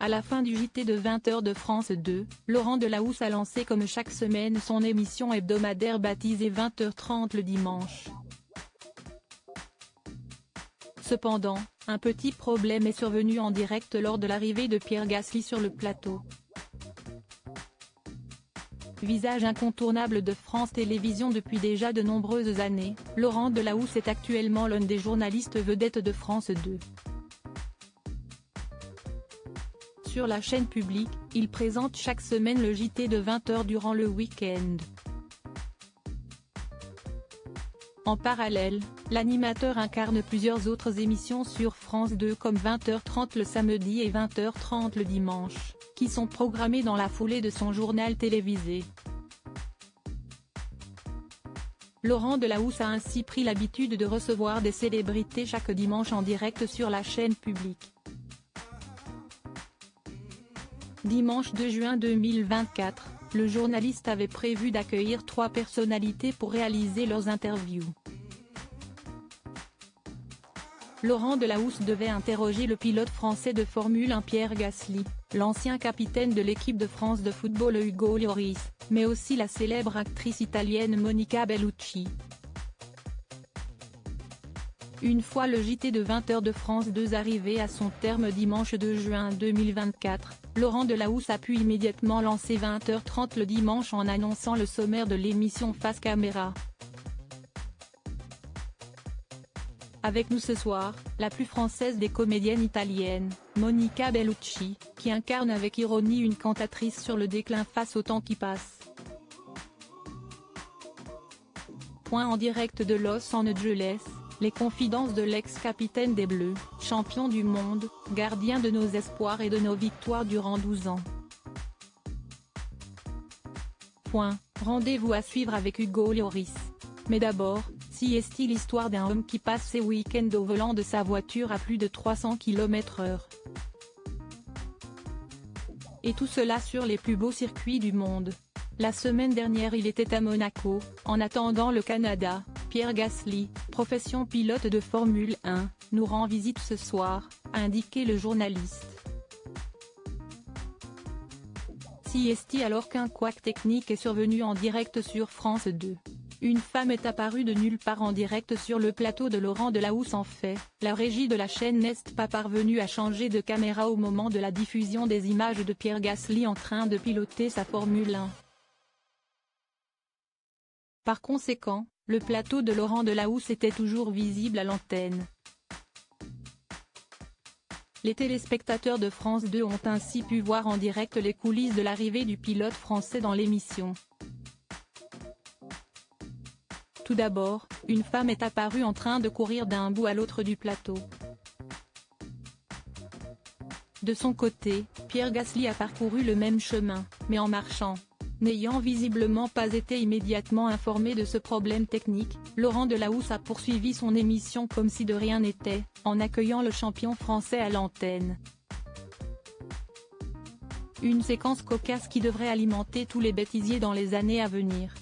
À la fin du JT de 20h de France 2, Laurent Delahousse a lancé comme chaque semaine son émission hebdomadaire baptisée 20h30 le dimanche. Cependant, un petit problème est survenu en direct lors de l'arrivée de Pierre Gasly sur le plateau. Visage incontournable de France Télévisions depuis déjà de nombreuses années, Laurent Delahousse est actuellement l'un des journalistes vedettes de France 2. Sur la chaîne publique, il présente chaque semaine le JT de 20h durant le week-end. En parallèle, l'animateur incarne plusieurs autres émissions sur France 2 comme 20h30 le samedi et 20h30 le dimanche, qui sont programmées dans la foulée de son journal télévisé. Laurent Delahousse a ainsi pris l'habitude de recevoir des célébrités chaque dimanche en direct sur la chaîne publique. Dimanche 2 juin 2024, le journaliste avait prévu d'accueillir 3 personnalités pour réaliser leurs interviews. Laurent Delahousse devait interroger le pilote français de Formule 1 Pierre Gasly, l'ancien capitaine de l'équipe de France de football Ugo Lloris, mais aussi la célèbre actrice italienne Monica Bellucci. Une fois le JT de 20h de France 2 arrivé à son terme dimanche 2 juin 2024, Laurent Delahousse a pu immédiatement lancer 20h30 le dimanche en annonçant le sommaire de l'émission Face Caméra. Avec nous ce soir, la plus française des comédiennes italiennes, Monica Bellucci, qui incarne avec ironie une cantatrice sur le déclin face au temps qui passe. En direct de Los Angeles, les confidences de l'ex-capitaine des Bleus, champion du monde, gardien de nos espoirs et de nos victoires durant 12 ans. Rendez-vous à suivre avec Ugo Lloris. Mais d'abord, si est-il l'histoire d'un homme qui passe ses week-ends au volant de sa voiture à plus de 300 km/h. Et tout cela sur les plus beaux circuits du monde. La semaine dernière il était à Monaco, en attendant le Canada. Pierre Gasly, profession pilote de Formule 1, nous rend visite ce soir, a indiqué le journaliste. Si est-il alors qu'un couac technique est survenu en direct sur France 2. Une femme est apparue de nulle part en direct sur le plateau de Laurent Delahousse. En fait, la régie de la chaîne n'est pas parvenue à changer de caméra au moment de la diffusion des images de Pierre Gasly en train de piloter sa Formule 1. Par conséquent, le plateau de Laurent Delahousse était toujours visible à l'antenne. Les téléspectateurs de France 2 ont ainsi pu voir en direct les coulisses de l'arrivée du pilote français dans l'émission. Tout d'abord, une femme est apparue en train de courir d'un bout à l'autre du plateau. De son côté, Pierre Gasly a parcouru le même chemin, mais en marchant. N'ayant visiblement pas été immédiatement informé de ce problème technique, Laurent Delahousse a poursuivi son émission comme si de rien n'était, en accueillant le champion français à l'antenne. Une séquence cocasse qui devrait alimenter tous les bêtisiers dans les années à venir.